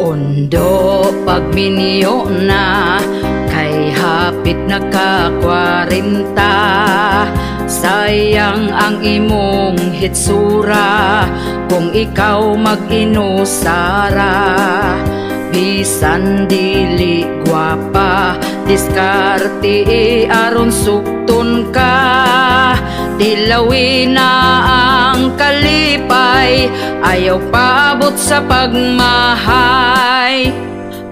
Undo pagminyo na kay hapit na ka 40. Sayang ang imong hitsura kung ikaw mag-inusara. Bisan dili gwapa, diskarte aron sukton ka. Dilawin na ang kalipay, ayaw paabot sa pagmahay.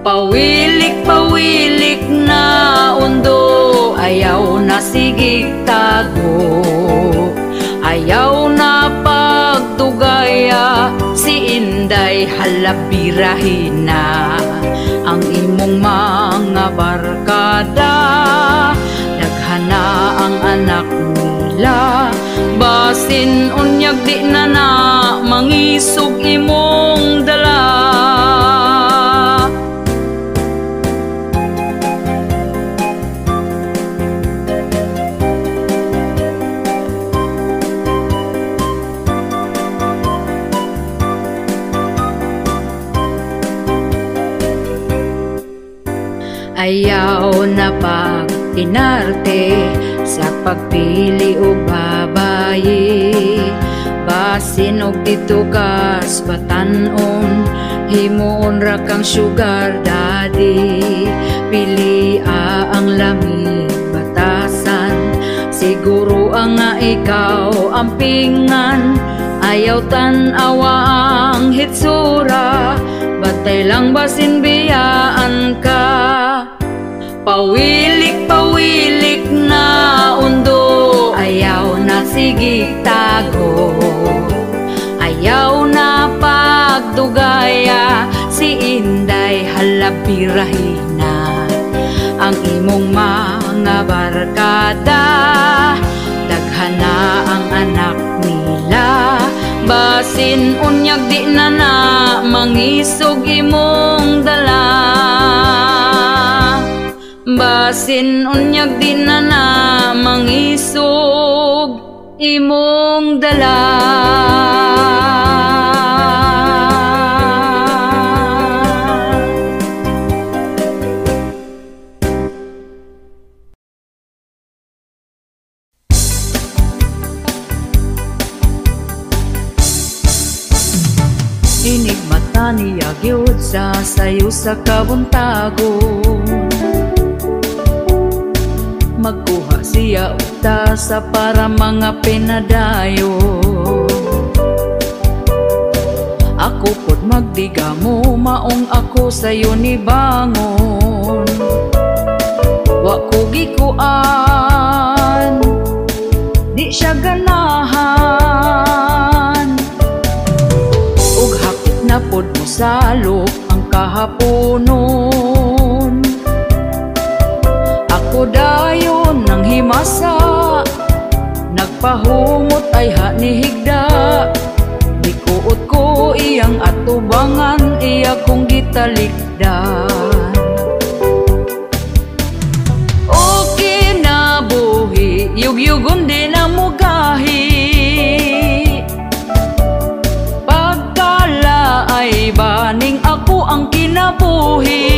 Pawilik-pawilik na undo, ayaw na sigig tago. Ayaw na pagtugaya, si Inday halabirahin na. Ang imong mga barkada, daghana ang anak nila. Basin unyag di na na, mangisog imong dala. Ayaw na pag-inarte sa pagpili o babayi. Basin og dito kas batanon, himuon ra kang sugar daddy. Pili ang lamig batasan, siguro ang nga ikaw ang pingan. Ayaw tan-awa ang hitsura, batay lang basin biyaan ka. Pawilik-pawilik na undo, ayaw na sigig tago. Ayaw na pagdugaya, si Inday halabirahin na. Ang imong mga barkada, daghana ang anak nila. Basin unyag di na na, mangisog imong dala. Basin unyag di na na, mangisog imong dala. Inig mata niya gyud sa sayo sa kabuntagon. Magkuha siya uta sa para mga pinadayo. Ako pod magdiga mo, maong ako sayo ni bangon. Wa ko gikuan, di siya ganahan. Ug hapit na pod mo salok ang kahaponon. Ako dayon nang himasa, nagpahumot ay hanihigda. Dikuot ko iyang atubangan, iya kong gitalikdan. Okay na buhi, yugyugon din ang mugahi. Pagkala ay baning ako ang kinabuhi.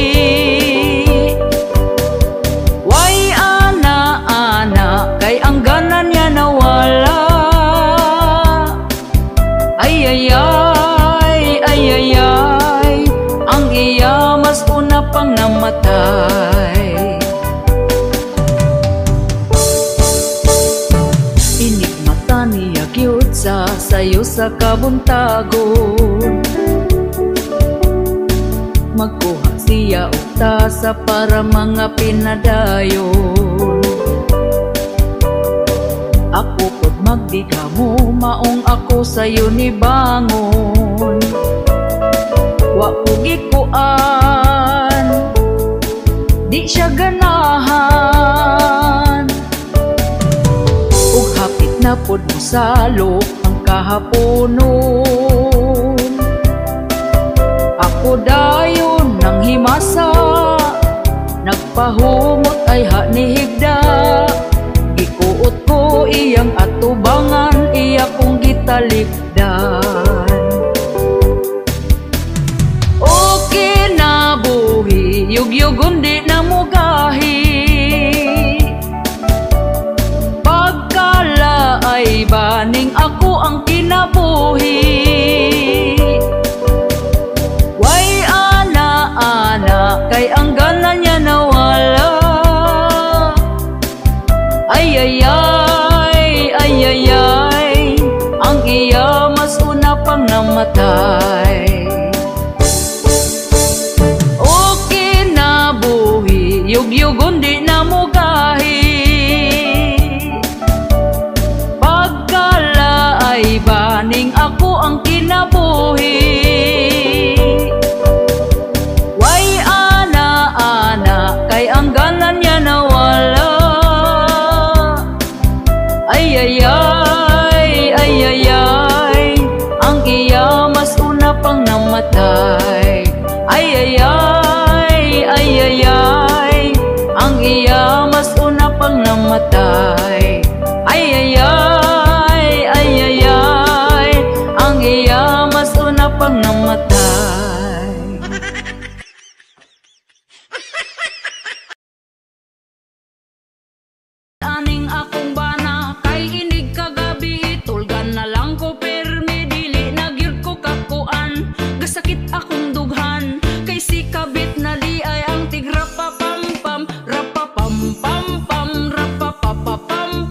Kay ang ganan niya nawala. Ay ay ay, ay ay ay, ang iya mas una pang namatay. Inig mata niya gyud sa sayo sa kabuntagon. Magkuha siya uta sa para mga pinadayon. Ako pod magdiga mo, maong ako sayo ni bangon. Wa ko gikuan, di siya ganahan. Ug hapit na pod mo salok ang kahaponon. Ako dayon nang himasa, nagpahumot ay hanihigda. Gikuot ko iyang atubangan, iya kong gitalikdan. Okay yugyugon di na mugahi. Pagkala ay baning ako ang kinabuhi. Way ana-ana kay ang gana niya nawala. Ay ay ay, ay ay ay, ang iya mas una pang namatay. Yugyugon di na mugahi. Pagkala ay baning ako ang kinabuhi. Way ana-ana kay ang ganan niya nawala. Ay ay ay, ay ay ay, ang iya mas una pang namatay. Ay ay ay, ay ay ay, ang iya mas una pang namatay. Ay ay ay, ay ay ay, ang iya mas una pang namatay. Aning akong bana kay inig kagabi, tulgan na lang ko permi dili nagyud ko kakuan. Gasakit akong dughan kay si kabit na di ay ang tigra pa pam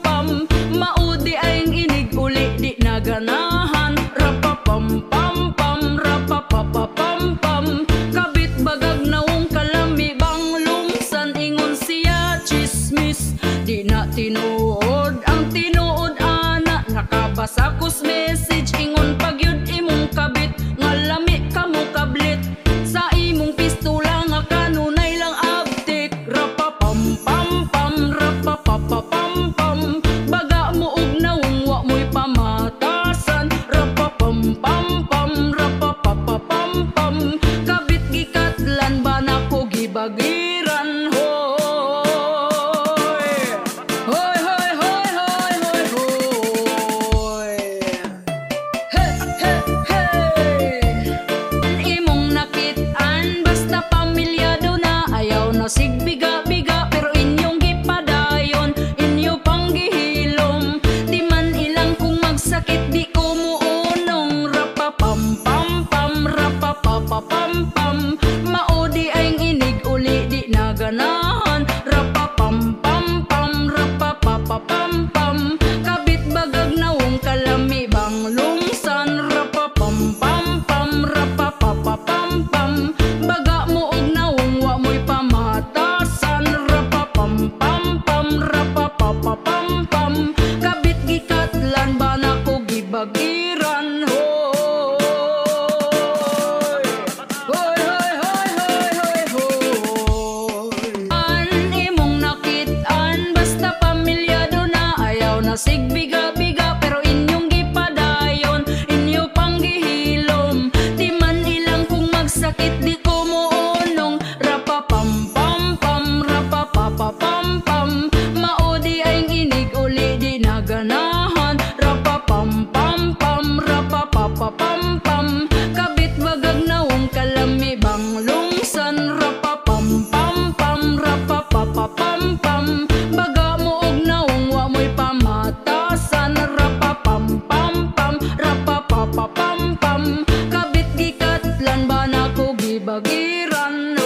pam. Maudi ay inig uli di naganahan. Rapapam-pam-pam, rapapapapam-pam. Kabit bagag naong kalami bang lumsan. Ingon siya chismis di na tinuod. Ang tinuod ana nakabasa kus message. Ingon pagyud imong kabit nga lami kamo kablit. Sa imong pistola nga kanunay lang abtik. Rapapam-pam-pam, rapapapapam-pam. Baga mo og naong wa mo'y pamatasan. Rapapam-pam-pam, rapapapapam-pam. Kabit gikatlan ba na ko gibagiran. Hoy hoy hoy hoy hoy hoy hoy. Hey hey hey, imong nakitaan basta pamilyado na. Ayaw na sigbiga-biga pero inyong gipadayon. Inyo pang gihilom di man ilang kung magsakit di ko muunong. Rapapam-pam-pam, rapapapapam-pam. Maudi ay inig uli di naganahan. Rapapam-pam-pam, rapapapapam-pam. Kabit bagag naong kalami bang lumsan. Rapapam-pam-pam, rapapapapam-pam. Baga mo og naong wa mo'y pamatasan. Rapapam-pam-pam, rapapapapam-pam. Kabit gikatlan ba na ko gibagiran. Hoy hoy hoy hoy hoy hoy hoy. An imong nakitaan basta pamilyado na. Ayaw na sigbiga-biga pero inyong gipadayon. Inyo pang gihilom di man ilang kung magsakit di ko muunong. Rapapam-pam-pam, rapapapapam-pam. Maudi ay inig uli di naganahan. Rapapam-pam-pam, rapapapapam-pam. Kabit bagag naong kalami bang lumsan. Rapapam-pam-pam, rapapapapam-pam. Baga mo og naong wa mo'y pamatasan. Rapapam-pam-pam, rapapapapam-pam. Kabit gikatlan ba na ko gibagiran.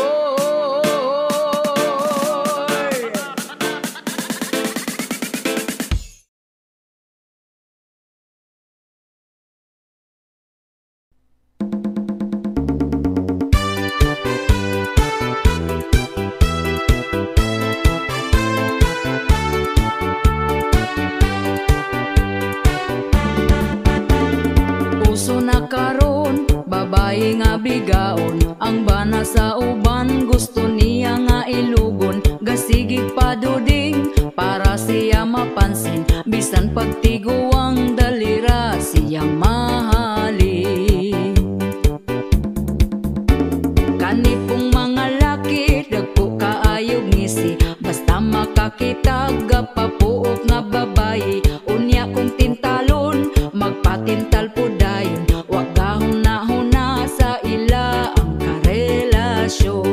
Puso na karon, babae nga bigaon. Ang bana sa uban, gusto niya nga ilugon. Gasigig paduding, para siya mapansin. Bisan pagtiguang dalira, siya mahalin. Kanipong mga laki, dagpo kaayog ngisi. Basta makakitag, papuok nga babae. Unya kong tintalon, magpatintal po dayon. Wag gahuna-huna sa ila ang karelasyon.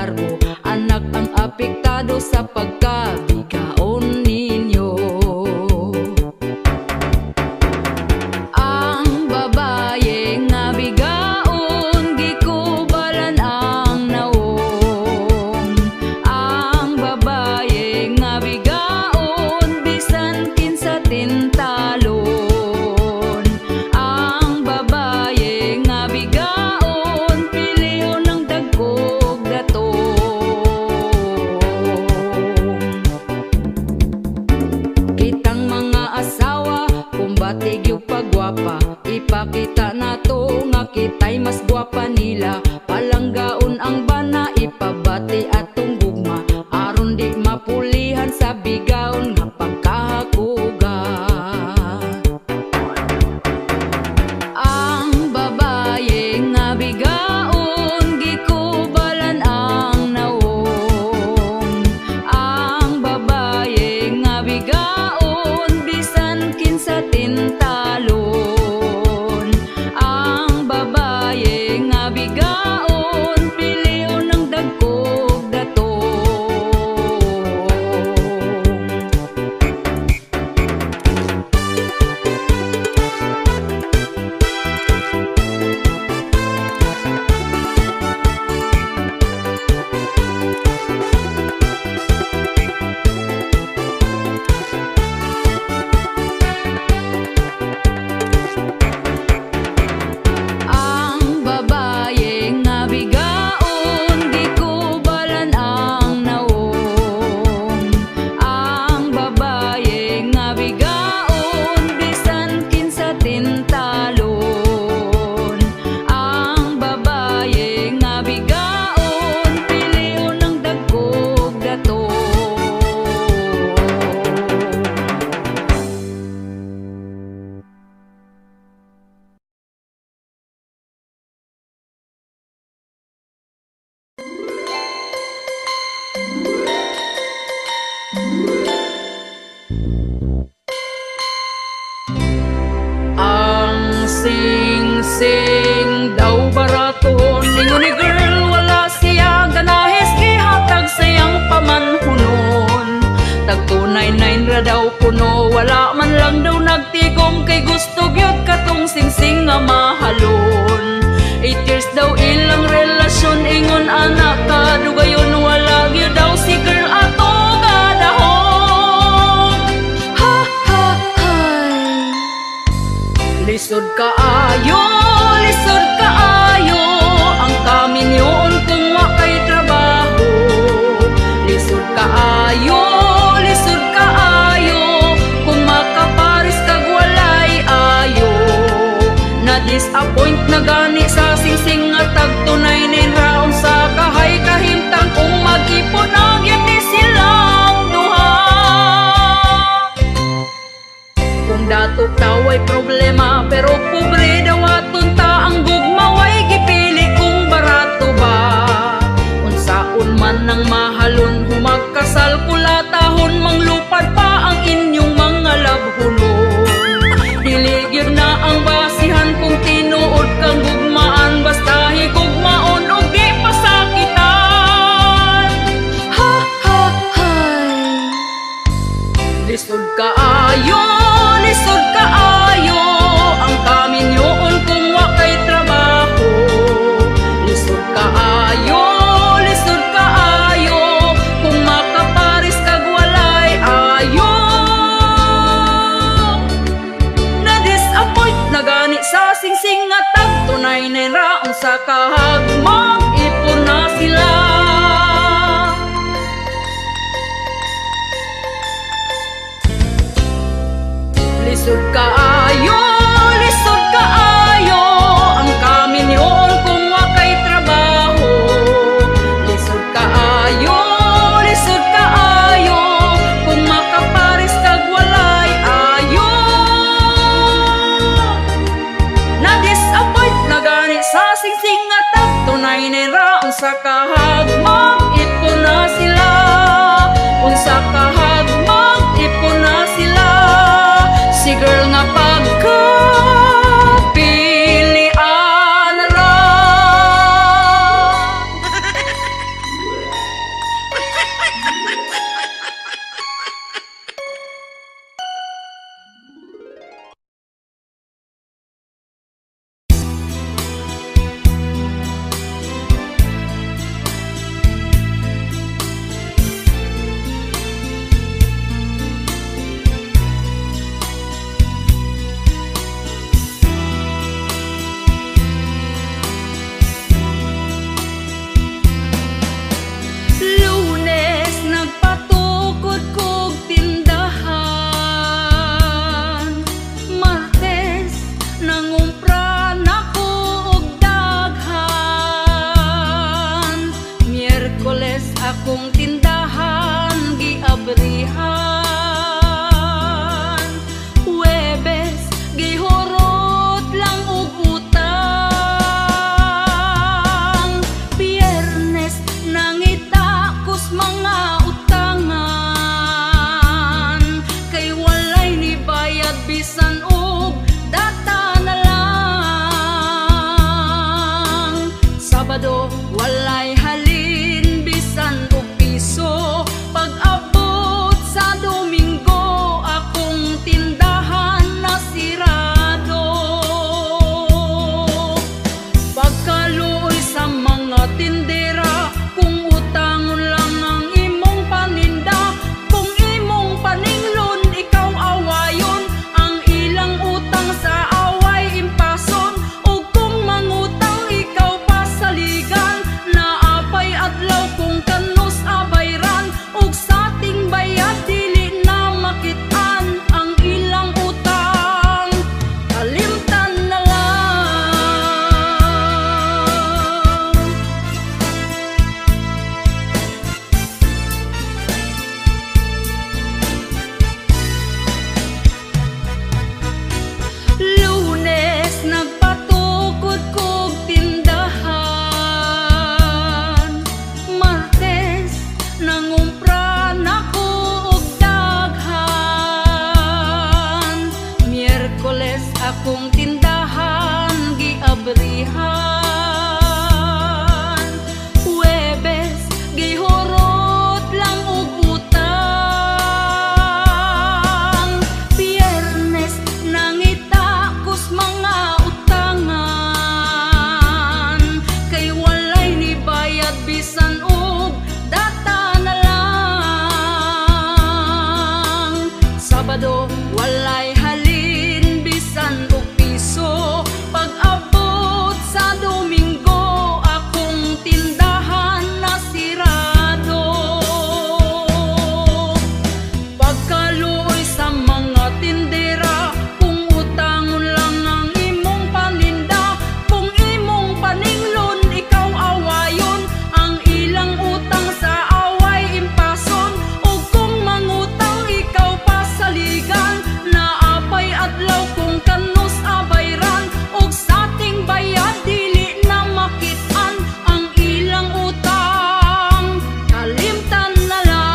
kargo. Anak ang apektado sa pagkabigaon ninyo. Ang babaye nga bigaon, gikubalan ang naong. Ang babaye nga bigaon, bisan kinsa tintalon. Ang babaye nga bigaon, piliyon ng dagkog datong. Kitang mga asawa, kumbatig yung pagwapa, ipakita nato nga kita'y mas gwapa nila. Palanggaon ang bana, ipabati atong gugma, aron di mapulihan sa bigaon nga pagkahakuga. Ang babaye nga bigaon, gikubalan ang naong. Ang babaye nga bigaon, bisan kinsa tintalon. Ang babaye nga bigaon, piliyon ng dagkog datong. Ang babaye nga bigaon, gikubalan ang naong. Ang babaye nga bigaon, bisan kinsa tintalon. Ang babaye nga bigaon, piliyon ng dagkog datong. Ang sing-sing daw baraton, ningon ni girl wala siya ganahes, gihatag sayang pamanhunon. Tagtunay nine ra daw kuno, wala man lang daw nagtigom, kay gusto gyud katong sing-sing nga mahalon. 8 years daw ilang relasyon, ingon anak ka dugayon, wala gyud daw si girl ato gadahon. Ha ha hay. Lisod kaayo, lisod kaayo, ang kaminyon kung wa kay trabaho. Lisod kaayo, lisod kaayo, kung makaparis kag walay ayo. Na-disappoint na gani sa sing-sing nga tagtunay nin raon sa kahay kahimtang, kung mag-ipon ang yati silang duha. Kung datok taway problema, pero pobre daw aton ta, ang gugmaway gipili kung barato ba. Unsaon man ang mahalon, humagkasal kulatahon, manglupad pa ang inyong mga labhunon. Dili gyud na ang basihan kung tinuod kang gugmaan, Miyerkules akong tindahan giabrihan, Huwebes gihurot lang og utang, Biyernes nangita kus mga utangan, kay walay ni bayad bisan og data na lang. Sabado walay halin bisan og piso, pag-abot sa Domingo akong tindahan nasirado. Pagkaluoy sa mga tindera, kung utangon lang ang imong paninda, kung imong paninglon ikaw awayon, ang ilang utang sa away impason, ug kung mangutang ikaw pasaligan, naapay adlaw kung kanus abayran, ug sa ating bayad dili na makit-an ang ilang utang, kalimtan na lang. Lunes nagpatukod kog tindahan, Martes nangumpra nako og daghan, Miyerkules akong tindahan giabrihan, Huwebes gihurot lang og utang, Biyernes nangita kus mga utangan, kay walay ni bayad bisan og data na lang. Sabado walay halin bisan og piso, pag-abot sa Domingo akong tindahan nasirado. Pagkaluoy sa mga tindera, kung utangon lang ang imong paninda, kung imong paninglon ikaw awayon, ang ilang utang sa away impason, ug kung mangutang ikaw pasaligan, naapay adlaw kung kanus abayran, ug sa ating bayad dili na makit-an ang ilang utang, kalimtan na lang.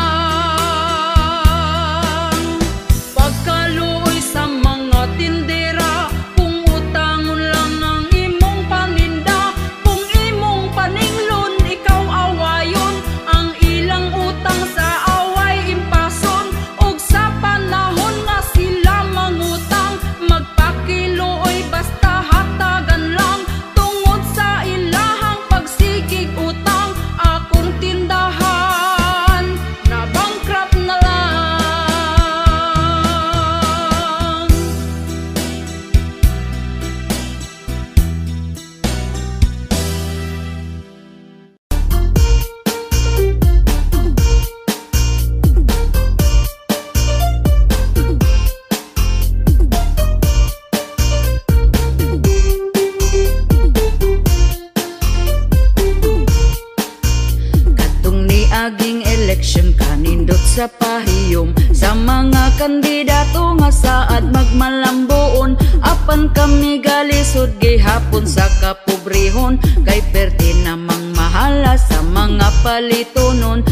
Pagkaluoy sa mga tindera, kung utangon lang ang imong paninda, kung imong paninglon ikaw awayon, ang ilang utang sa away impason, ug sa panahon nga sila mangutang, magpakiluoy basta hatagan lang, tungod sa ilahang pagsigig utang, akong tindahan na bankrupt na lang. Katong niaging eleksyon kanindot sa pahiyom, sa mga kandidato nga saad magmalambuon, apan kami galisod gihapon sa kapobrehon, kay perti namang mahala sa mga palitonon.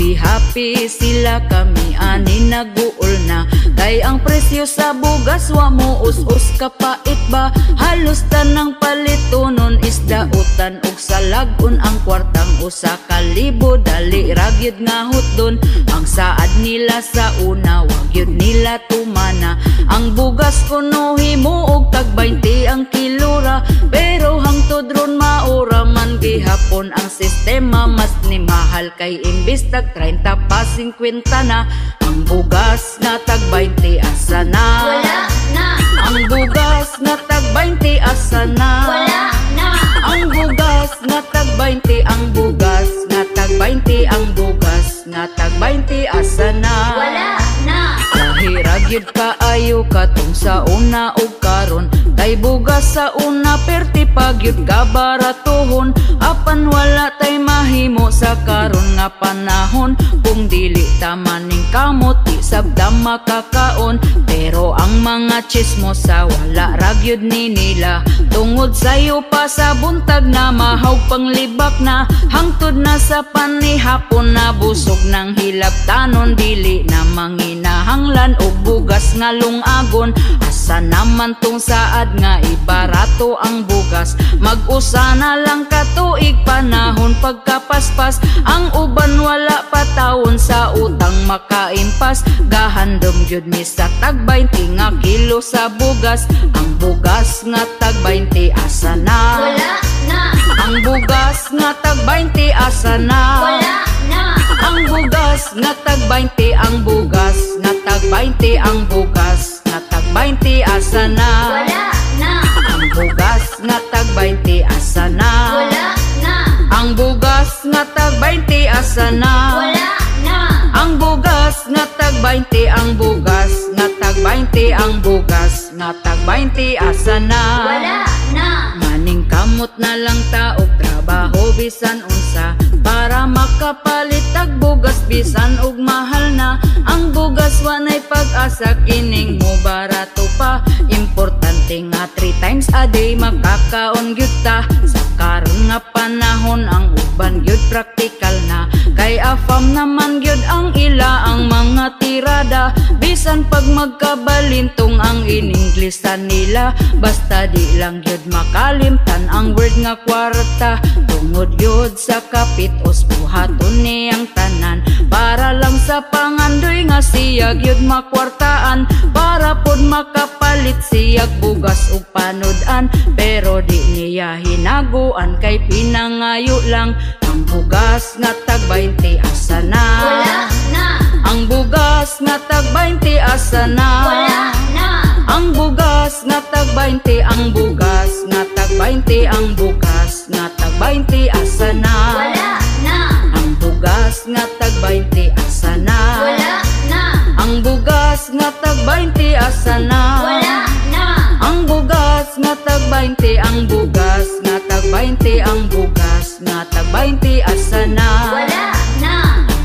Happy sila kami ani naguol na, kay ang presyo sa bugas wa mo us-us kapait ba, halos tanang palitonon isda utan ug salagon, ang kwartang usa ka libo dali ragyod nga hutdon, ang saad nila sa una wag yun nila tumana, ang bugas kuno himo og tag 20 ang kilora, pero hangtod ron maura man gihapon ang sistema, mas ni mahal kay imbis tag 30 pa 50 na, ang bugas na tag 20 asa na, Wala na, ang bugas na tag 20 asa na, wala na, ang bugas na tag 20, ang bugas na tag 20, ang bugas na tag 20 asa na, wala na. Nahiragyod kaayo katong sa una ug karon, Kay bugas sa una perti pagyud kabaratuhon, apan wala tay mahimo sa karon nga panahon. Kung dili ta maning kamot di sabda makakaon, pero ang mga chismosa wala ragyud ni nila. Tungod sayo pa sa buntag na mahaw panglibak na, hangtod na sa panihapon na busog ng hilabtanon. Dili na manginahanglan og bugas nga lungagon, asa naman tong saad nga ibarato ang bugas. Mag-usa na lang katuig panahon pagkapaspas, ang uban wala patawon sa utang makaimpas. Gahandom gyud mi sa tag 20 nga kilo sa bugas, ang bugas nga tag 20 asa na? Wala na. Ang bugas nga tag 20 asa na? Wala na. Ang bugas nga tag 20, ang bugas nga tag 20, ang bugas nga tag 20 asa na? Wala na. Ang bugas nga tag 20 asa na? Wala na. Ang bugas nga tag 20 asa na? Wala na. Ang bugas nga tag 20, ang bugas nga tag 20, ang bugas nga tag 20 asa na? Wala na. Maning kamot na lang ta og trabaho bisan unsa, para makapalit tag bugas bisan og mahal na. Ang bugas wanay pag-asa kining mo barato pa, importante nga 3 times a day makakaon gyud ta. Sa karon nga panahon ang uban gyud praktikal na, kay afam naman gyud ang ila ang mga tirada. Bisan pag magkabalintong ang in-Inglesan nila, basta di lang gyud makalimtan ang word nga kwarta. Tungod gyud sa kapitos buhaton niyang tanan, para lang sa pangandoy nga siya gyud makwartaan, para pod makapalit siyag bugas ug panodan. Pero di niya hinaguan kay pinangayo lang, ang bugas nga tag 20 asa na? Wala na. Ang bugas nga tag 20 asa na? Wala na. Ang bugas nga tag 20, ang bugas nga tag 20, ang bugas nga tag 20 asa na? Wala na. Ang bugas nga tag 20 asa na? Wala na. Ang bugas nga tag 20 asa na? Wala na. Ang bugas nga tag 20, ang bugas nga tag 20, ang bugas nga tag 20 asa na? Wala na.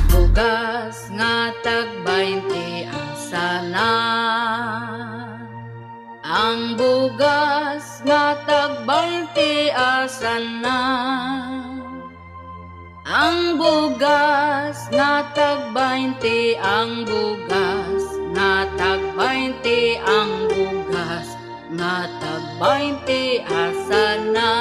Bugas nga tag 20 asa na? Ang bugas nga tag 20 asa na? Ang bugas nga tag 20, ang bugas nga tag 20, ang bugas nga tag 20 asa na?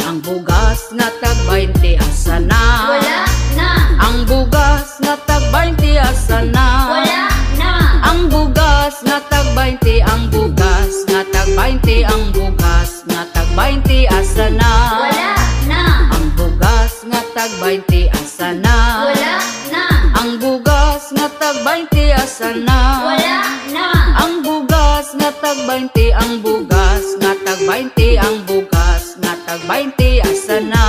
Ang bugas nga tag 20 asa na? Wala na. Ang bugas nga tag 20 asa na? Wala na. Ang bugas nga tag 20, ang bugas nga tag 20, ang bugas nga tag 20 asa na? Wala na. Ang bugas nga tag 20 asa na? Wala na. Ang bugas nga tag 20 asa na? Wala na. Ang bugas nga tag 20, ang bugas nga tag 20, ang bugas nga tag 20 asa na?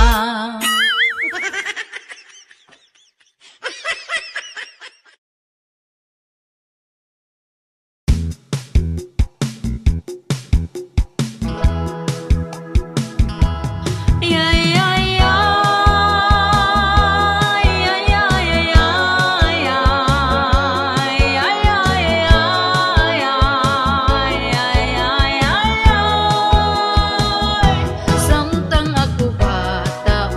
Samtang ako bata,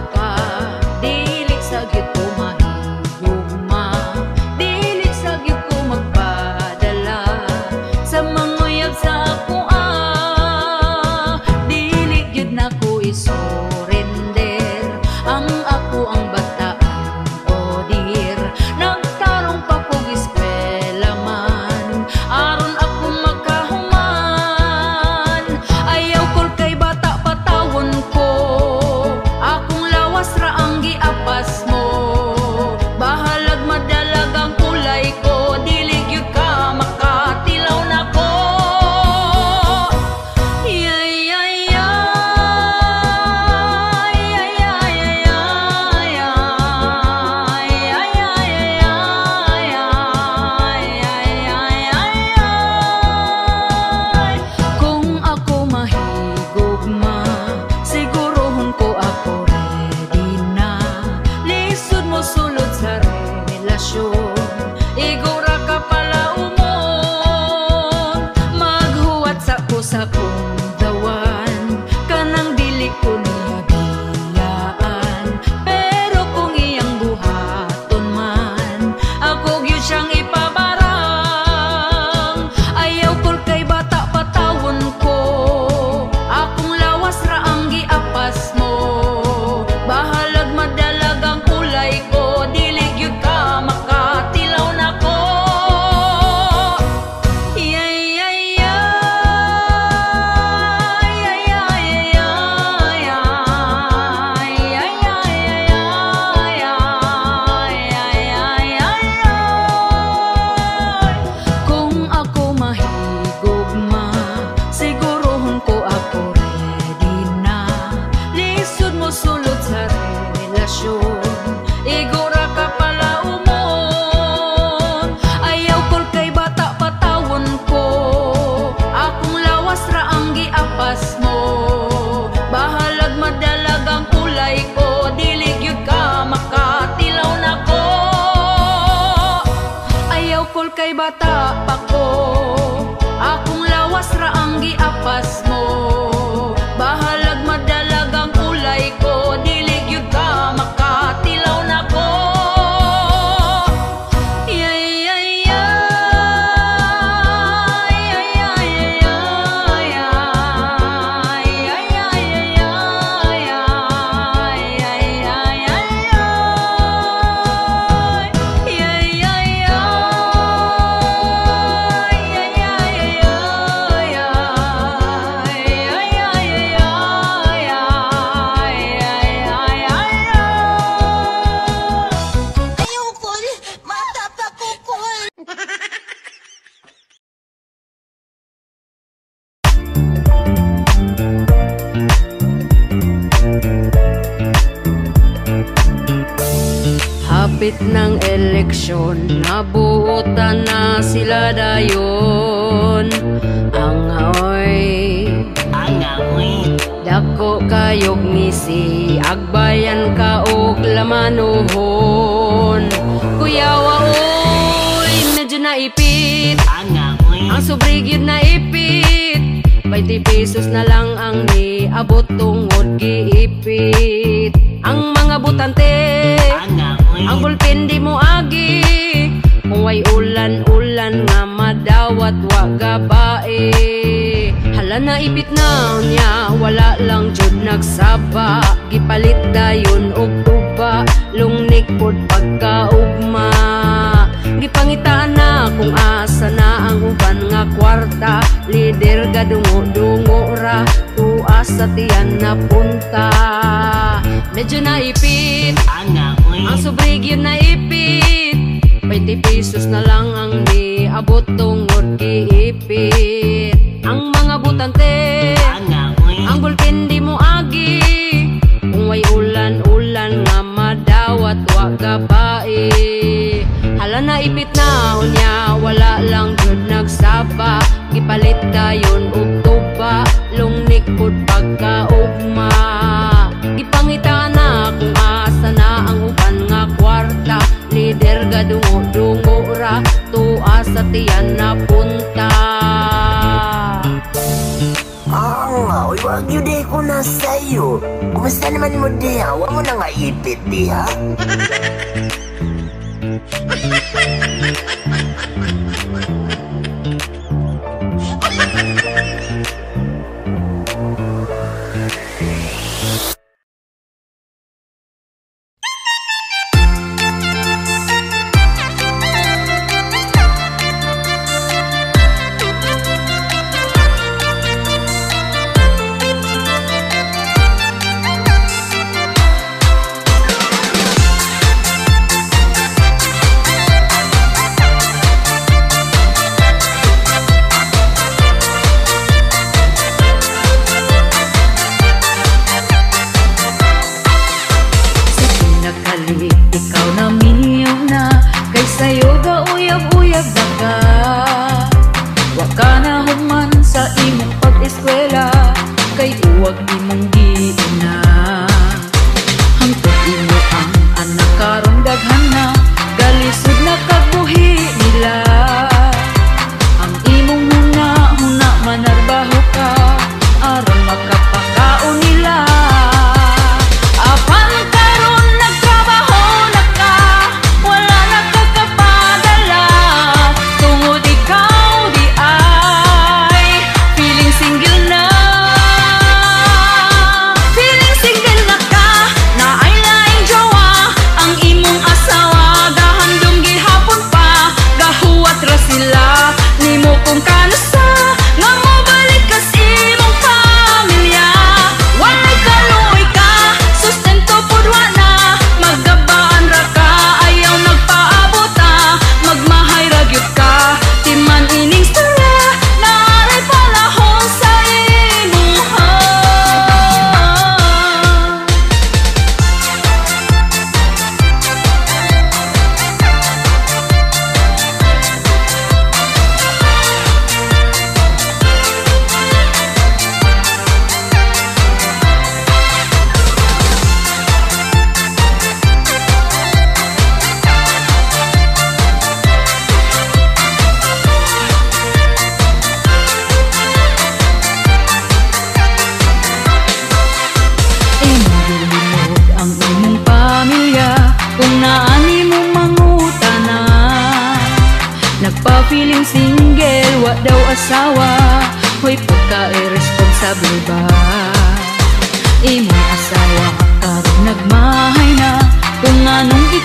bata pa ko, akong lawas ra ang giapas mo. Bahalag madalag ang ulay ko, dili gyud ka makatilaw na ko. Hapit ng eleksyon, nabuotan na sila dayon. Angaoy, dako kayog misi, agbayan ka og lamanuhon. Kuyawa oy, medyo naipit, ang sobreg yun naipit. 20 pesos na lang ang niabot tungod giipit. Ang mga butante, ang bulpen di mo agi, kung way ulan-ulan nga madawat wa gabae. Hala na ipit na niya, wala lang jud nagsaba. Gipalit dayon og tuba, lungnik pod pagkaugma. Gipangitaan na kung asa na ang uban nga kwarta. Lider gadungo-dungo ra, tuas sa tiyan na punta. Medyo naipit, ang sobreg yun naipit. 20 pesos na lang ang niabot tungod giipit. Ang mga butante, ang bulpen di mo agi, kung way ulan-ulan nga madawat wa gabae. Hala naipit na unya, wala lang jud nagsaba. Gipalit dayon og tuba, lungnik pod pagkaugma. Gipangitaan na kung asa na ang uban nga kwarta. Lider gadungo-dungo ra, tuas sa tiyan na punta. Uy, wag yun di ko na sa'yo. Kumusta naman mo diha? Huwag mo na nga ipit diha. Ikaw na miyaw na, kay sayo ga uyab-uyab na ka. Wa ka na human sa imong pag-eskwela, kay uwag imong giina. Hangtod imo ang anak karon daghan na, galisod na kagbuhi nila. Ang imong huna manarbaho ka, aron makapakaon nila. Apan karon nagtrabaho na ka, wala na kakapadala, tungod ikaw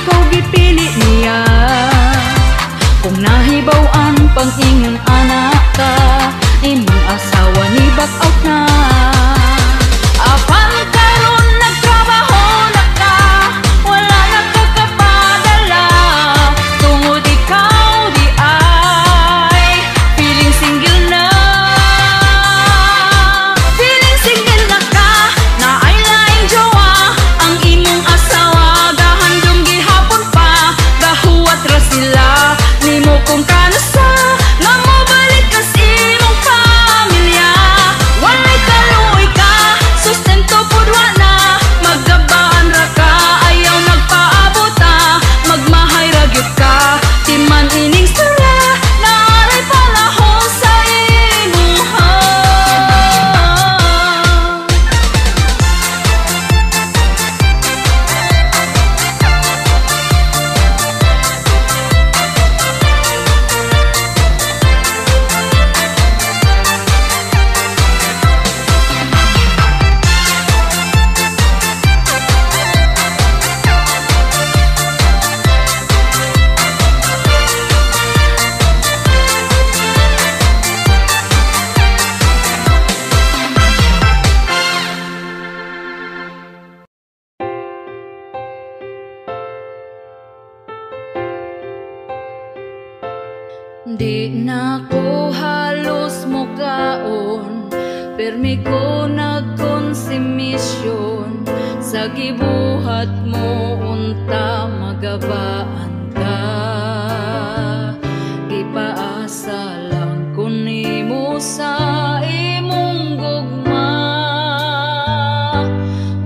ikaw gipili niya. Kung nahibaw-an pang ingon anak ka, imong asawa ni back out na. Apan karon nagtrabaho na ka, wala na ka kapadala. Tungod ikaw di ay feeling single na. Feeling single na ka, na ay laing jowa. Ang imong asawa gahandom gihapon pa, gahuwat ra sila nimo kung kanasa nga mobalik ka sa imong pamilya. Walay kaluoy ka, sustento pudwa na, magabaan ra ka, ayaw nagpaabota, magmahay ra gyud ka, timan ining sura, naaray palahon sa imuha. Di na ko halos mukaon, permi ko nagkonsumisyon. Sa gibuhat mo unta magabaan ka, gipaasa lang ko nimo sa imong gugma.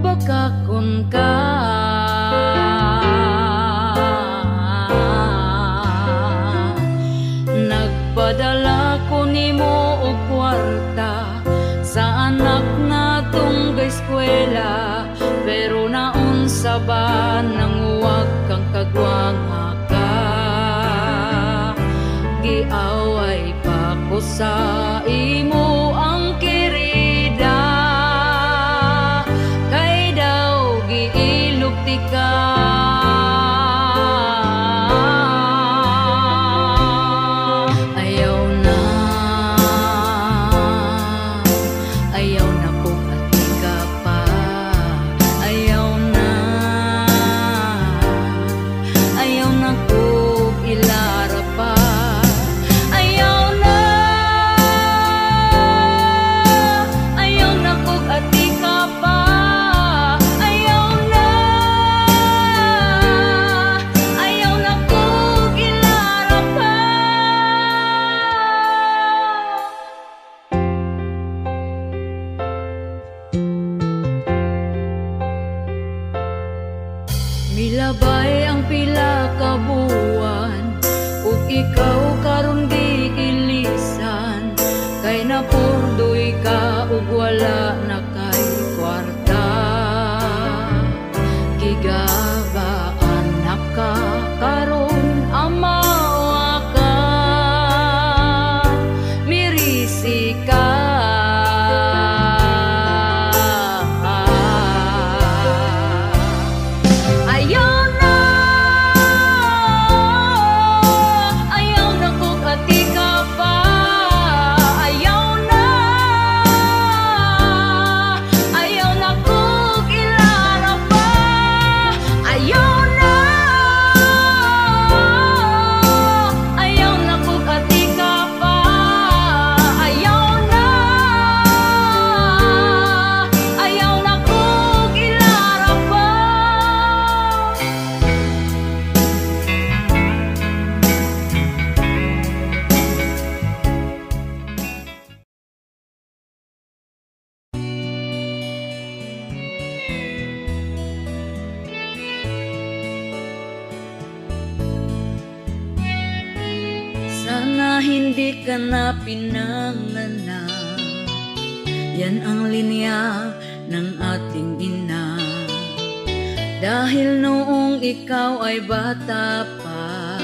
Baka kun ka nagpadala ko nimo og kwarta sa anak natong eskwela, pero naunsa ba nang huwag kang kagwanga ka? Giaway pa ko sa imo ang kirida, kay daw giilugti ka. Milabay ang pila ka buwan, ug ikaw karon di ilisan, kay napurdoy ka ug wala na kay kwarta. Gigabaan na ka karon amawa ka, mirisi ka. Sana hindi ka na pinanganak, yan ang linya ng ating ina. Dahil noong ikaw ay bata pa,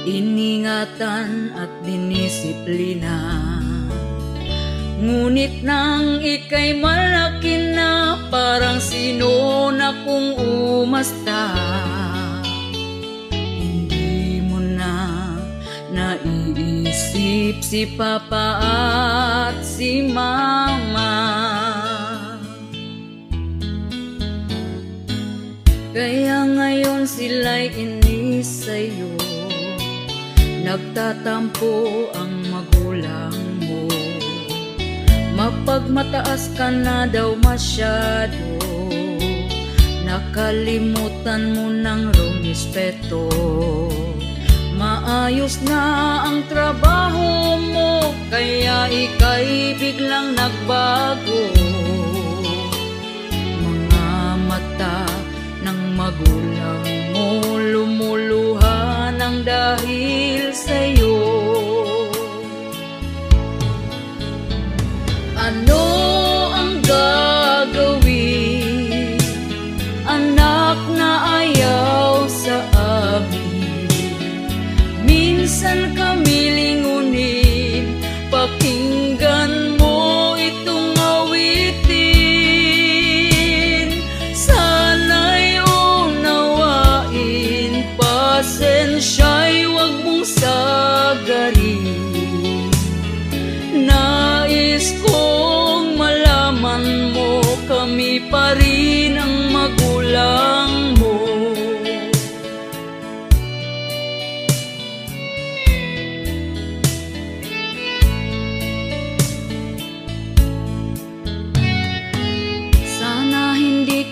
iningatan at dinisiplina. Ngunit nang ika'y malaki na, parang sino na kung umasta. Naiisip si Papa at si Mama, kaya ngayon sila'y inis sa'yo. Nagtatampo ang magulang mo, mapagmataas ka na daw masyado. Nakalimutan mo ng rumispeto. Maayos na ang trabaho mo, kaya ika'y biglang nagbago. Mga mata ng magulang mo lumuluha ng dahil sa'yo. Ano ang gagawin, anak na ayaw sa amin? Minsan kami lingunin, pakinggan mo itong awitin. Sana'y unawain, pasensya'y wag mong sagarin. Nais kong malaman mo, kami pa rin ang magulang mo.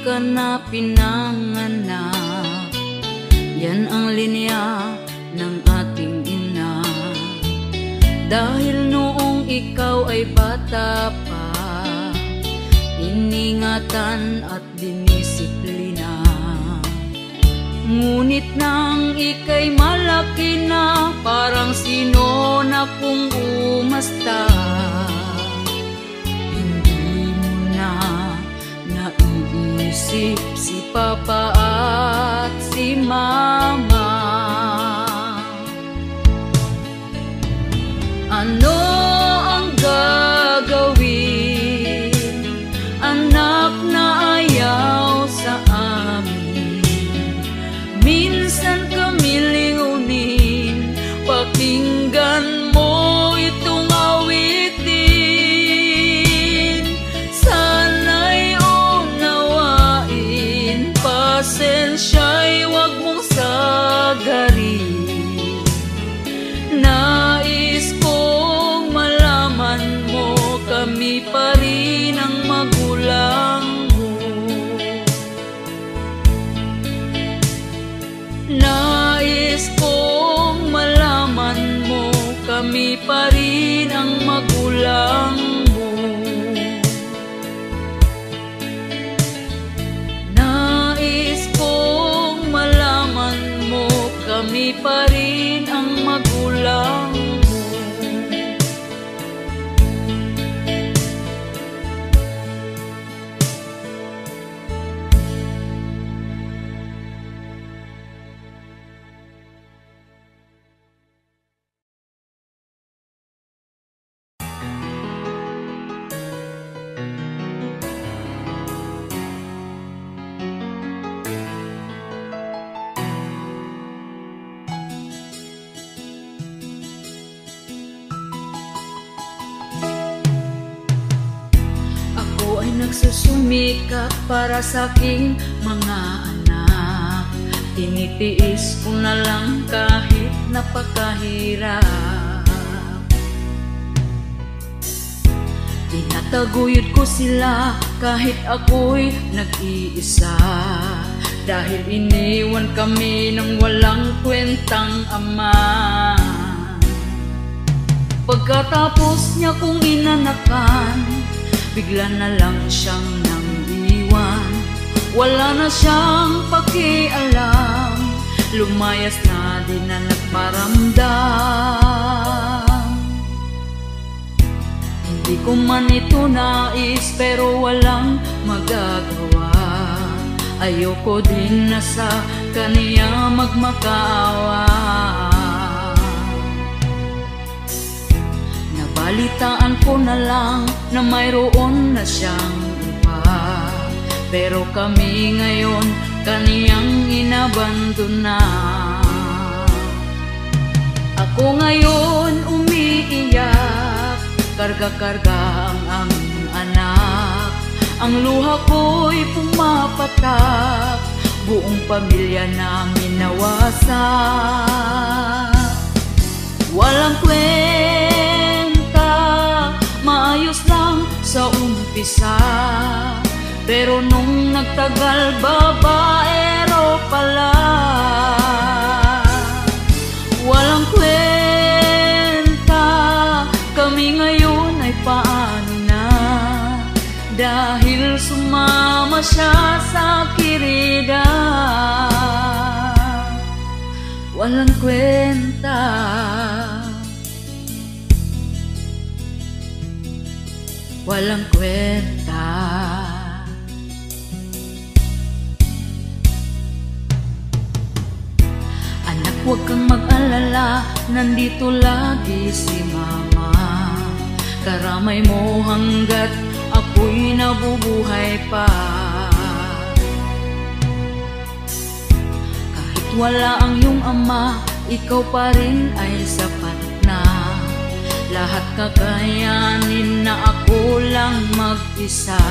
Ka na pinanganak, yan ang linya ng ating ina. Dahil noong ikaw ay bata pa, iningatan at dinisiplina. Ngunit nang ika'y malaki na, parang sino na kung umasta. Hindi mo na naiisip si Papa at si Mama. Ano ang gagawin, anak na ayaw sa amin? Minsan kami lingunin, pakinggan mo itong awitin. Sana'y unawain, pasensya'y wag mong sagarin. Nais kong malaman mo, kami pa rin ang magulang mo. Nais kong malaman mo, kami pa rin ang magulang mo. Nais kong malaman mo, kami pa rin ang magulang mo. Nagsusumikap para sa aking mga anak. Tinitiis ko na lang kahit napakahirap. Tinataguyod ko sila kahit ako'y nag-iisa. Dahil iniwan kami ng walang kwentang ama. Pagkatapos niya kong inanakan, bigla na lang siyang nang-iwan. Wala na siyang pakialam, lumayas na din na nagparamdam. Hindi ko man ito nais, pero walang magagawa. Ayoko din na sa kaniya magmakaawa. Balitaan ko na lang na mayroon na siyang iba. Pero kami ngayon kaniyang inabandona. Ako ngayon umiiyak, karga-karga ang aming anak. Ang luha ko'y pumapatak, buong pamilya namin nawasak. Walang kwenta, maayos lang sa umpisa, pero nung nagtagal babaero pala. Walang kwenta, kami ngayon ay paano na, dahil sumama siya sa kirida. Walang kwenta, walang kwenta. Anak, huwag kang mag-alala, nandito lagi si mama. Karamay mo hanggat ako'y nabubuhay pa. Kahit wala ang iyong ama, ikaw pa rin ay sapat na. Lahat kakayanin na ako lang mag-isa.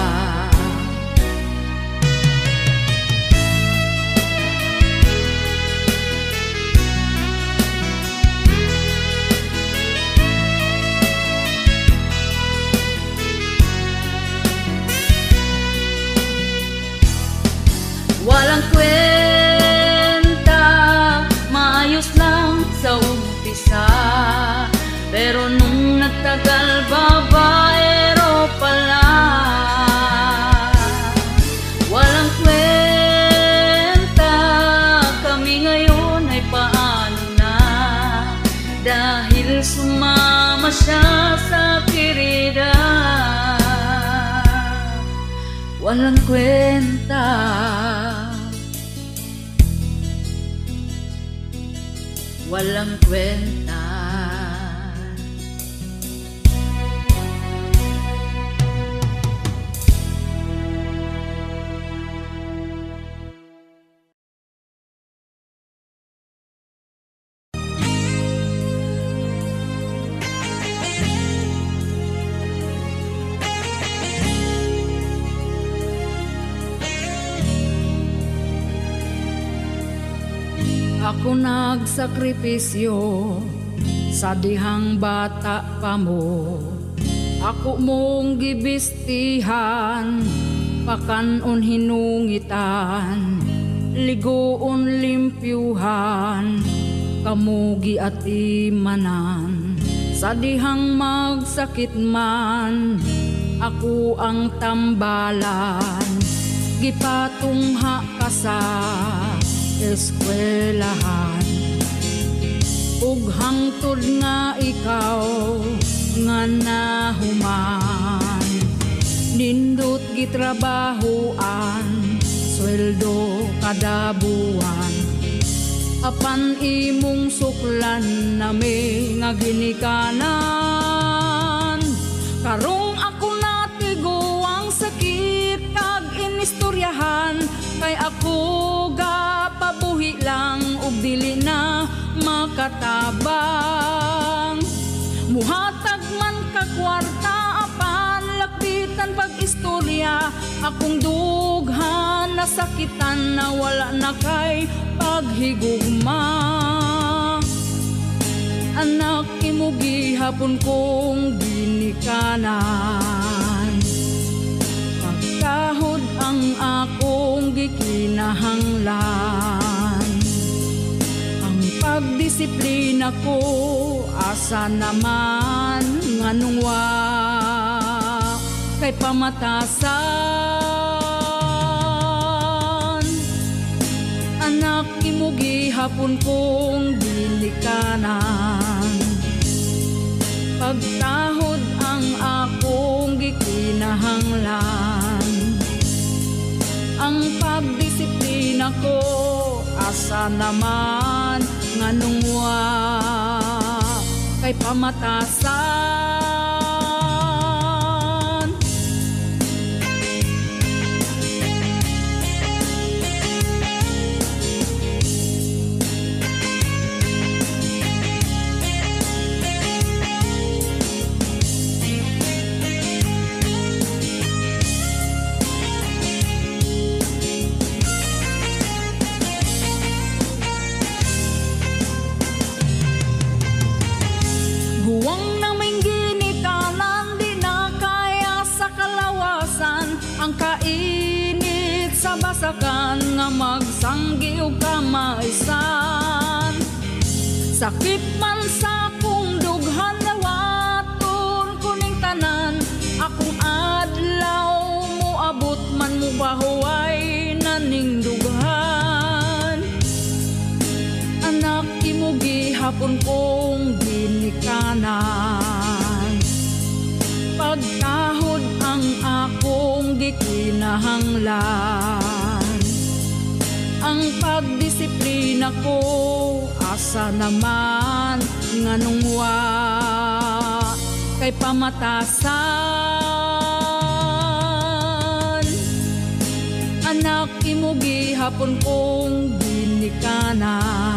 Walang kwenta, maayos lang sa umpisa, pero nung nagtagal babaero pala. Walang kwenta, kami ngayon ay paano na, dahil sumama siya sa kirida. Walang kwenta, walang kwenta. Ako nagsakripisyo sa dihang bata pa mo. Ako mong gibistihan, pakanon hinungitan, ligoon limpyuhan, kamugi at imanan. Sa dihang magsakit man, ako ang tambalan, gipatungha ka sa eskwelahan. Ug hangtod nga ikaw nga nahuman, nindot gitrabahoan, sweldo kada buwan. Apan imong suklan nami nga ginikanan. Karong ako natigo ang sakit kag inistoryahan, kay ako pabuhi lang ug dili na makatabang. Muhatag man ka kwarta apan lakbitan pag-istorya, akong dughan nasakitan na wala na kay paghigugma. Anak, imugi hapon kong ginikanan, pagkahod ang akong gikinahanglan. Ang pagdisiplina ko asa naman nganong wa kay pamatasan. Anak, imugi hapon kong ginikanan, pagkahod ang akong gikinahanglan. Ang pagdisiplina ko asa naman nganong wa kay pamatasan. sakan nga magsanggi og kamaisan. Sakit man sa akong dughan nawaton kuning tanan, akong adlaw mo abot man mo bahuay naning dughan. Anak imugi hapon kong ginikanan, pagkahod ang akong gikinahanglan. Ang pagdisiplina ko asa naman nganong wa kay pamatasan. Anak imugi hapon kong ginikanan,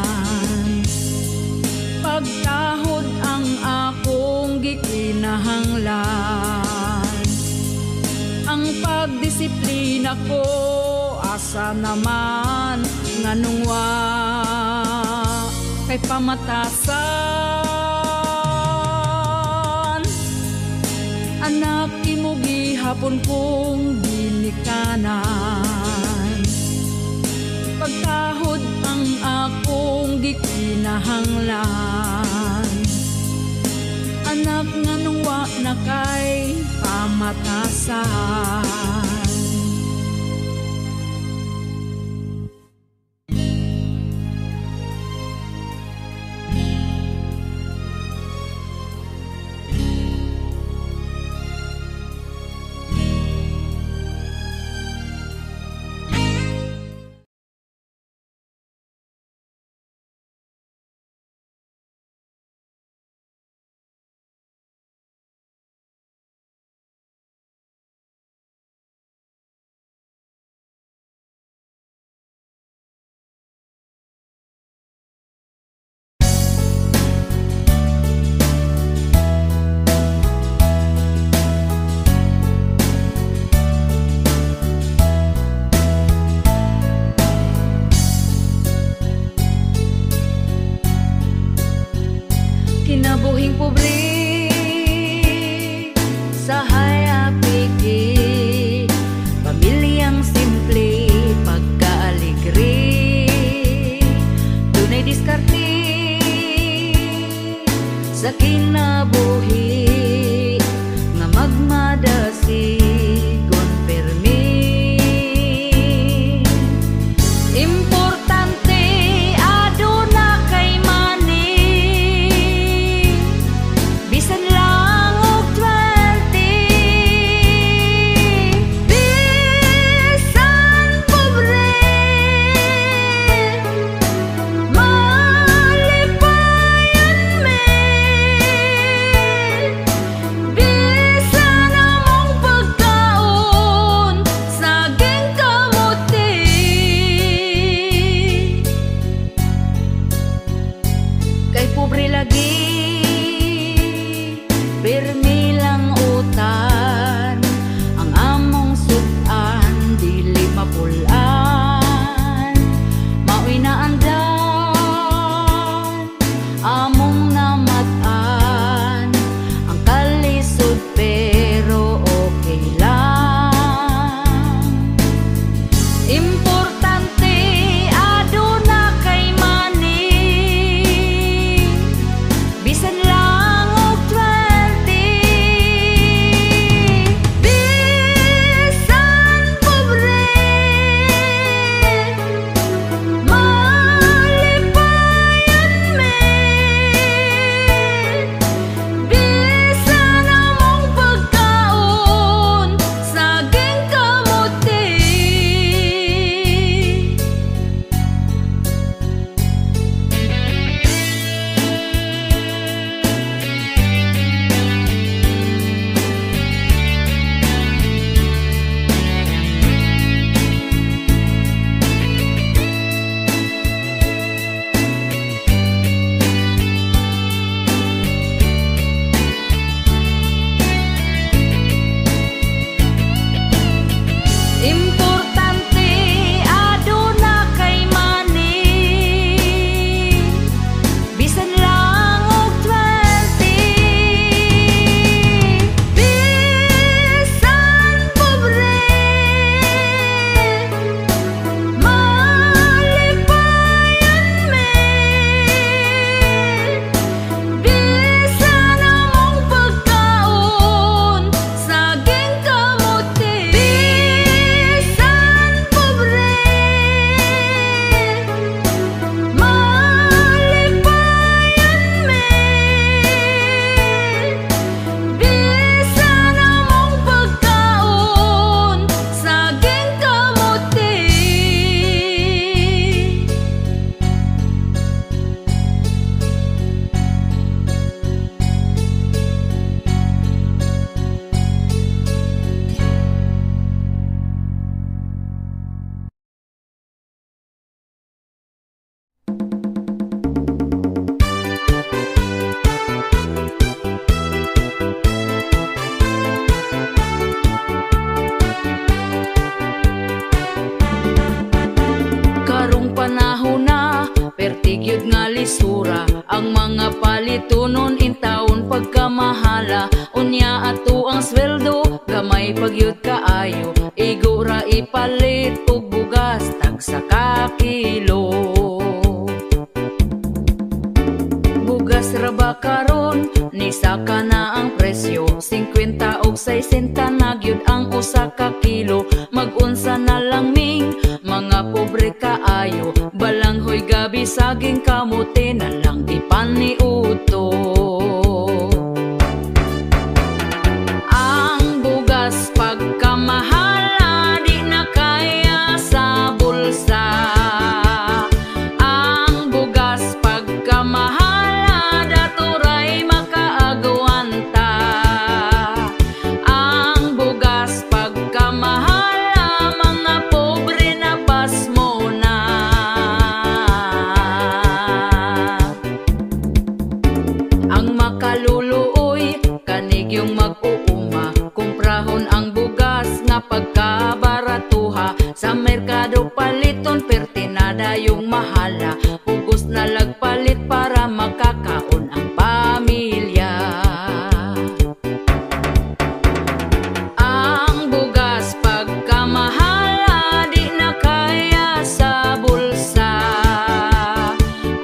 pagkahod ang akong gikinahanglan. Ang pagdisiplina ko asa naman nganong wa kay pamatasan. Anak imugi hapon kong ginikanan, pagkahod ang akong gikinahanglan. Anak nganong wa na kay pamatasan. Kinabuhing pobre sa hayapiki, pamilyang simple pagkaaligre, dunay diskarte sa kinabuhi nga magmadasigon permi. Importante aduna kay mani, bisan lang og 20. Bisan pobre malipayan me, bisan among pagkaon saging kamuti. Kay pobre lagi pirmi lang utan, ang among sudan dili mapulan. Mao'y naandan among namatan, ang kalisod pero okay lang. Importante aduna kay mani, palitunon in taon pagkamahala. Unya ato ang sweldo gamay pagyud kaayo. Igura ipalit og bugas tagsa ka kilo. Bugas raba karon ni saka na ang presyo. 50 og 60 na gyud ang usa ka kilo. Mag-unsa na lang ming mga pobre kaayo. Balanghoy gabi saging kamote na lang ipaniuto. Ang bugas pagkamahala di na kaya sa bulsa. Ang bugas pagkamahala daturay makaagwanta. Ang bugas pagkamahala mga pobre na pasmo na. Ang makaluluoy kanig yung mag-uuma. Kumprahon ang bugas nga pagkabaratuha. Sa merkado paliton pertinada yung mahala. Pugos na lagpalit para makakaon ang pamilya. Ang bugas pagkamahala di na kaya sa bulsa.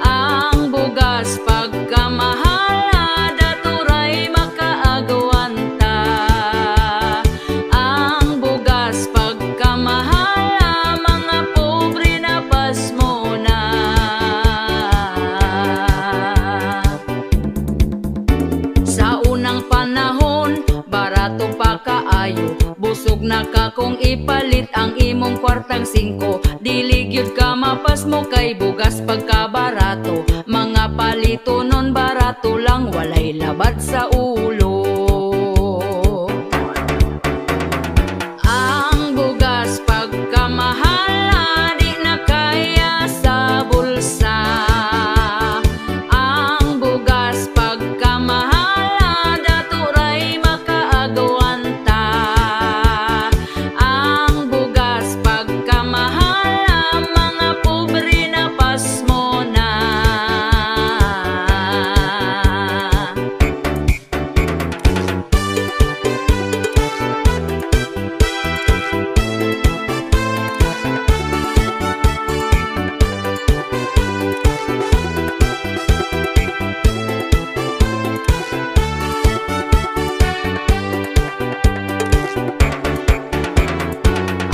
Ang bugas pagkamahala daturay makaagwanta. Ang bugas pagkamahala mga pobre na pasmo na. Sa unang panahon barato pa kaayo. Busog na ka kung ipalit ang imong kwartang 5. Dili gyud ka mapasmo kay bugas pagkabarato. Mga palito nun barato lang walay labad sa ulo. Ang bugas pagkamahala di na kaya sa bulsa. Ang bugas pagkamahala daturay makaagwanta. Ang bugas pagkamahala mga pobre na pasmo na.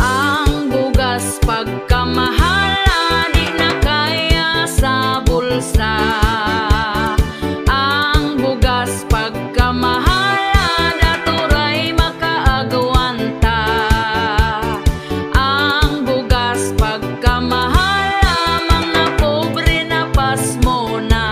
Ang bugas pagkamahala di na kaya sa bulsa. Ang bugas pagkamahala daturay makaagwanta. Ang bugas pagkamahala mga pobre na pasmo na.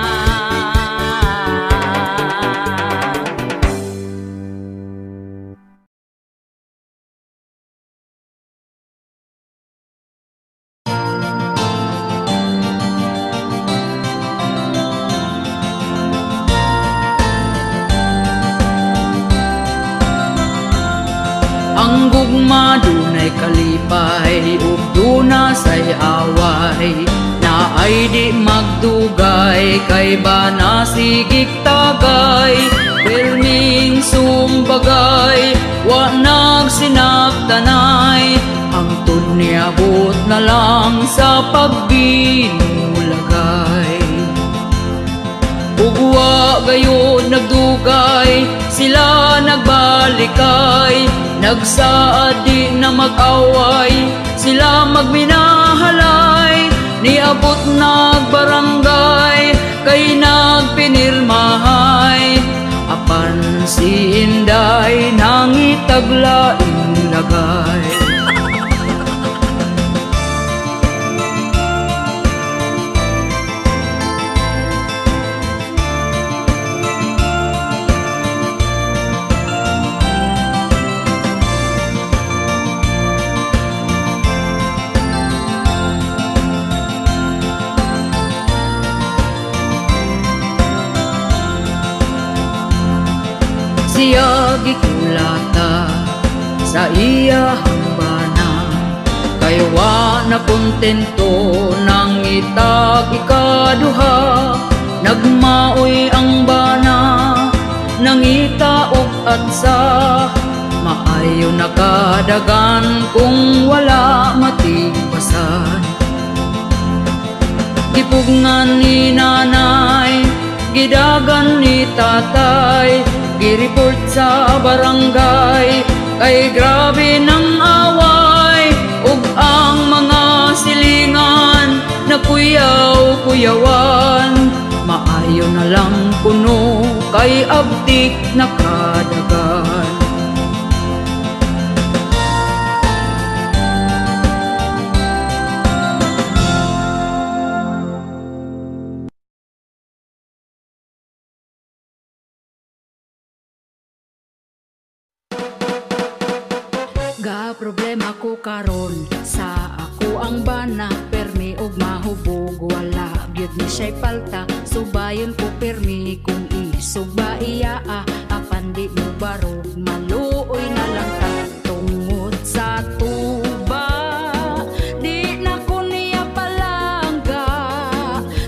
Ang gugma dunay kalipay ug duna say away. Naay di magdugay kay banasigik tagay. Perming sumbagay wa nagsinaktanay. Ang tunyabot na lang sa pagbinulagay. Ugwa gayon nagdugay sila nagbalikay. Nagsaad di na mag-away sila magminahalay. Niabot nagbarangay kay nagpinirmahay. Apan si Inday nangitaglaing lagay. Siya gikulata sa iya hambana. Kay wa na kontento nang itag ikaduha. Nagmaoy ang at sa maayo nakadagan kung wala matibasan. Gipugngan ni nanay, gidagan ni tatay, gireport sa barangay, kay grabe ng away, ug ang mga silingan na kuyaw-kuyawan. Maayo na lang kuno kay abtik nakadagan. Ga problema ko karon sa ako ang bana, permi og mahubog wala gyud ni siya'y palta. Subayon ko permi kung isugba iya apan di mo barog, maluoy na lang ta tungod sa tuba. Di na ko niya palangga,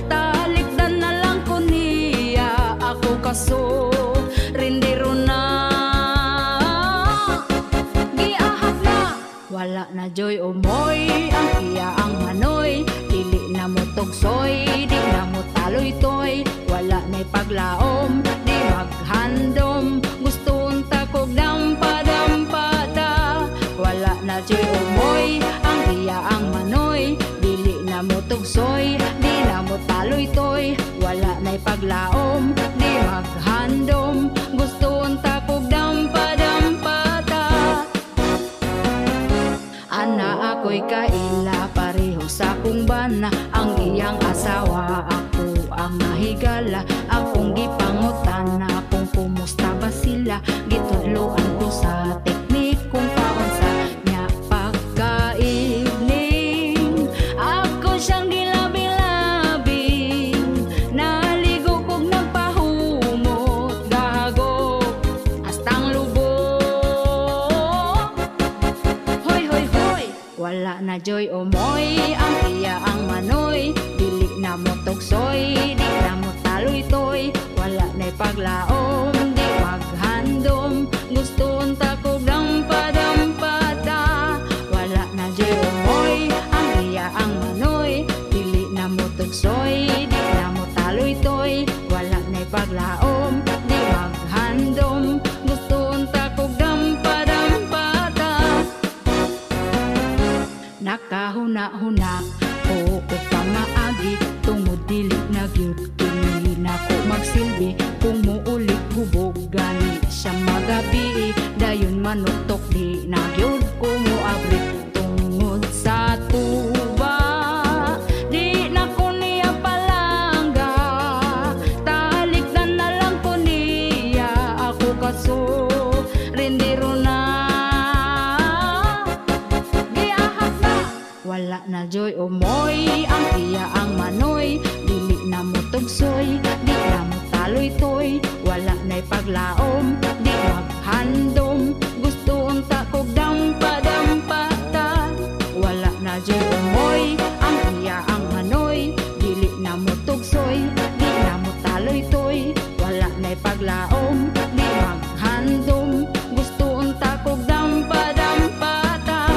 talikdan na lang ko niya ako kaso rindiro na. Wala na joy umoy, ang iya ang manoy, dili na mo tugsoy, di na mo taloy-toy. Wala na'y paglaom, di maghandom, gusto unta kog dampa-dampada. Wala na joy umoy, ang iya ang manoy, dili na mo tugsoy, di na mo taloy-toy. Wala na'y paglaom, di maghandom, gusto unta kog dampa-dampada. Ana ako'y kaila, pareho sa kong bana, ang iyang asawa, ako ang nahigala. Akong gipangutana kung kumusta ba sila, gitudloan ko sa teknik kung paunsa niya pagkaigning. Ako siyang gilabing-labing, naligo kog nagpahumot, gago astang lubog. Hoy, hoy, hoy, wala na joy umoy, ang iya ang manoy, dili na mo tugsoy, di na mo taloy-toy. Wala na'y paglaom, di maghandom, gusto unta kog dampa-dampada. Wala na joy umoy, ang iya ang manoy, dili na mo tugsoy, di na mo taloy-toy. Wala na'y paglaom, di maghandom, gusto unta kog dampa-dampada. Nakahuna-huna ko pa maagi, tungod dili na gyud kini nako magsilbi. Kung muulit hubog gani siya magabi, dayon manutok di na gyud ko moabri tungod sa tuba. Di na ko niya palangga, talikdan na lang ko niya ako kaso rindiro na. Wala na joy umoy, ang iya ang manoy, dili na mo tugsoy, di na mo taloy-toy. Wala na'y paglaom, di maghandom, gusto unta kog dampa-dampada. Wala na joy umoy, ang iya ang manoy, dili na mo tugsoy, di na mo taloy-toy. Wala na'y paglaom, di maghandom, gusto unta kog dampa-dampada.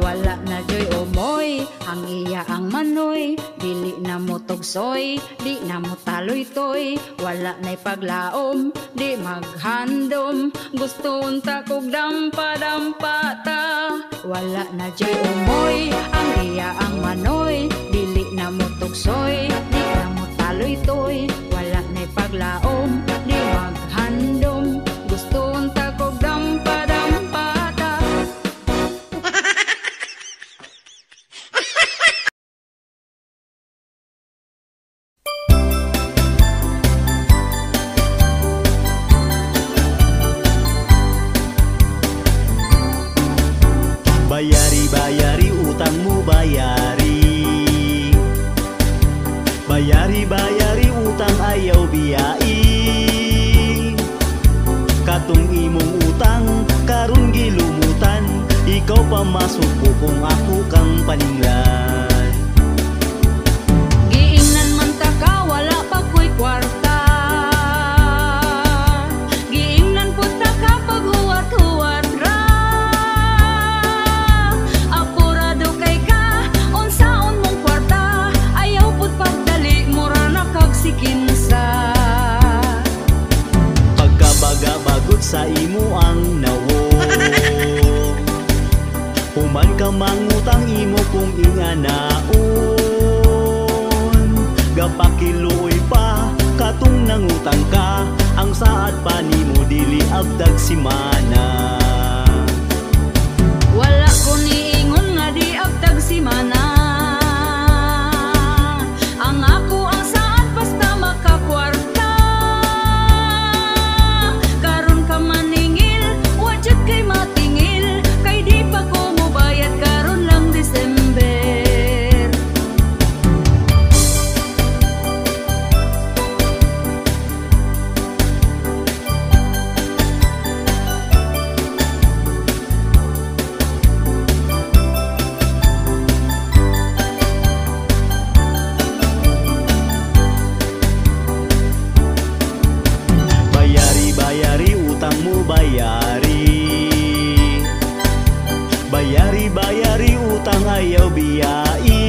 Wala na joy umoy, ang iya ang manoy, dili na mo tugsoy, di na mo taloy-toy. Wala na'y paglaom, di maghandom, gusto unta kog dampa-dampata. Wala na joy umoy, ang iya ang manoy, dili na mo tugsoy, di na mo taloy-toy. Wala na'y paglaom, di maghandom, gusto unta kog dampa-dampata. Bayari utangmu bayari, bayari utang ayaw biyai. Katong imong utang karun gilumutan, ikaw pamasok ko kung ako kang paninglan. Giingnan man ta ka, wala pa ko'y kwarta. Giingnan po ta ka Gapakiluoy pa katong nangutang ka, ang saad pa nimo dili abdag simana. Wala ko niingon nga di abtag si mana. Ang ako ang saan basta makakwarta. Karon ka maningil, wajud kay matingil. Kay di pa ko mobayad karon lang December. Bayari utang mo bayari. Bayari utang ayaw biyai.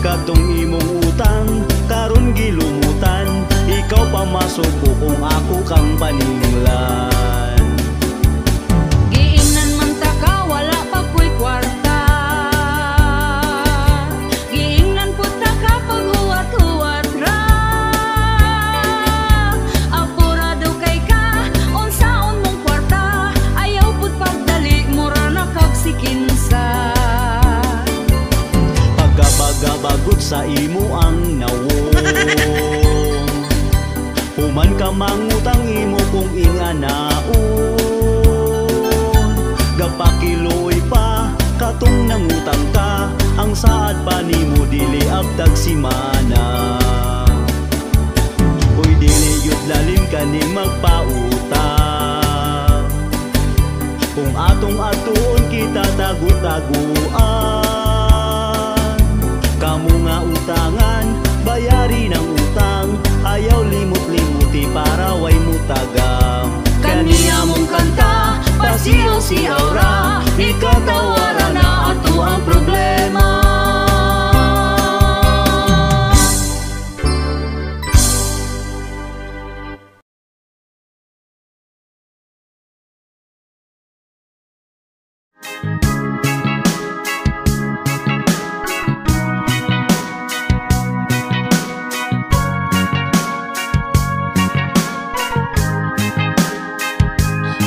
Katong imong utang karon gilumutan, ikaw pa masuko kung ako kang paninglan. Giingnan man ta ka wala pa ko'y kwarta. Giingnan po ta ka pag huwat-huwat ra. Apurado kay ka unsaon mong kwarta. Ayaw pud pagdali mura na kag sikinsa. Pagkabaga-bagot sa imo ang nawong, human ka mangutang imo kung inganaon. Gapakiloy pa katong nangutang ka, ang saad pa nimo dili abtag simana. Uy dili yud lalim kaning magpautang, kung atong atuon kita tagu-taguan. Kamu nga utangan, bayari ng utang, ayaw limot-limuti para way mutagam. Kaniya mong kanta, pasiyaw-siyaw ra, ikaw tawaran na ato ang problema.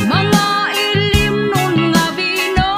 Mga ilim nun nga vino,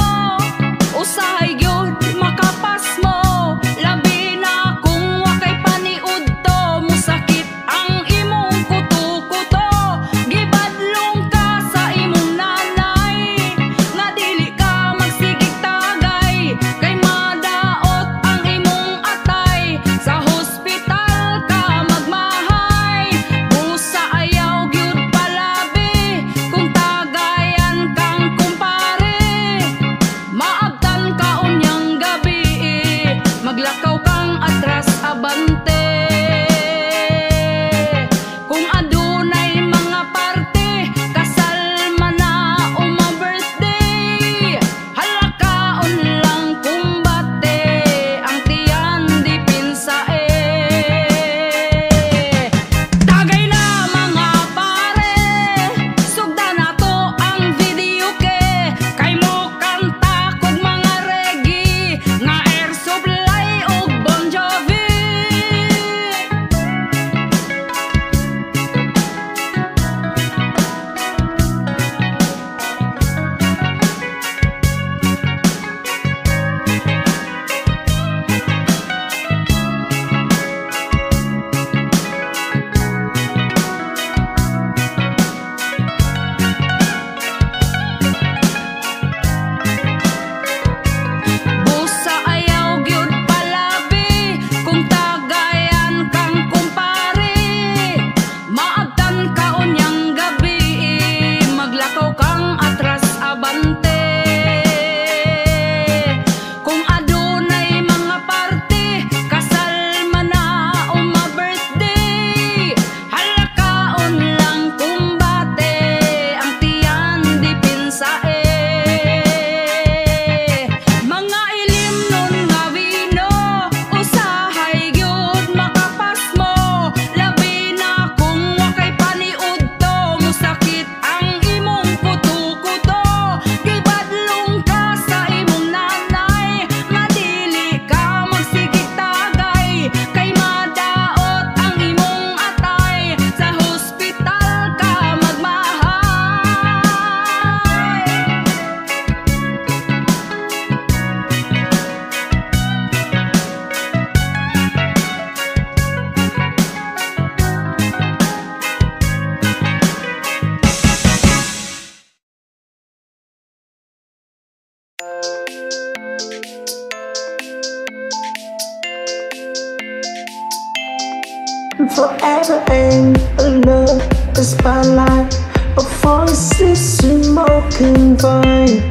forever and love the spotlight. A voice is smoking vine.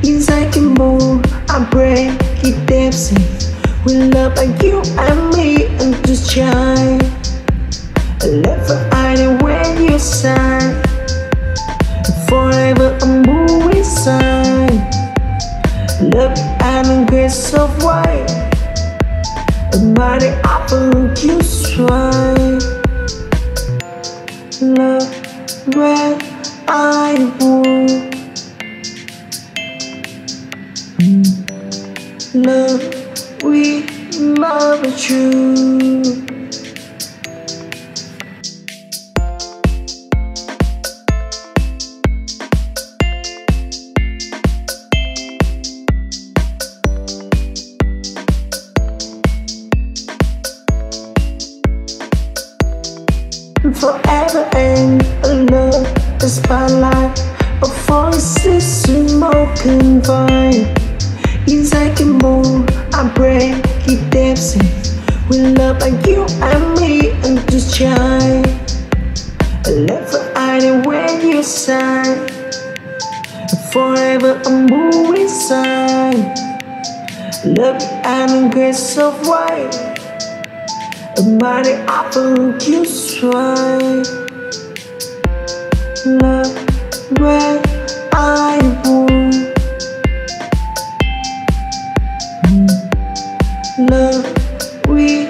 Yes, I can move, I break it dancing. We love like you and me and just shine. Never hiding when you sign. Forever a movie sign. Love and grace of white. A mighty apple you swine. Love where I want. Love, we love you. Forever and love the spotlight. A voice is smoking vine. Yes, I can move, I break it dancing. We love like you and me and just shine. Never hiding when you sign. Forever a movie sign. Love and grace of white. A mighty apple you swine. Love where I want. Love, we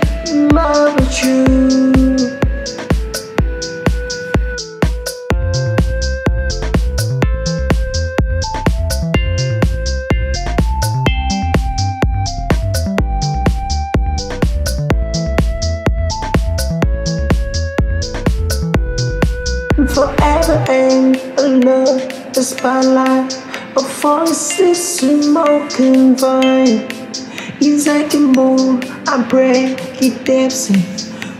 love you. Forever and love the spotlight. A voice is smoking vine. Yes, I can move, I break it dancing.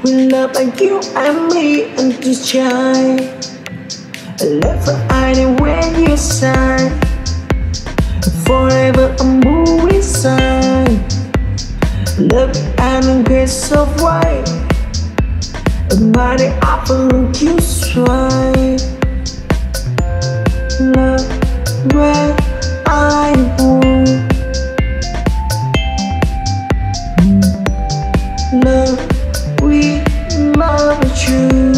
We love like you and me and just shine. Never hiding when you sign. Forever a movie sign. Love and grace of white. A mighty apple you swine. Love where I want. Love, we love you.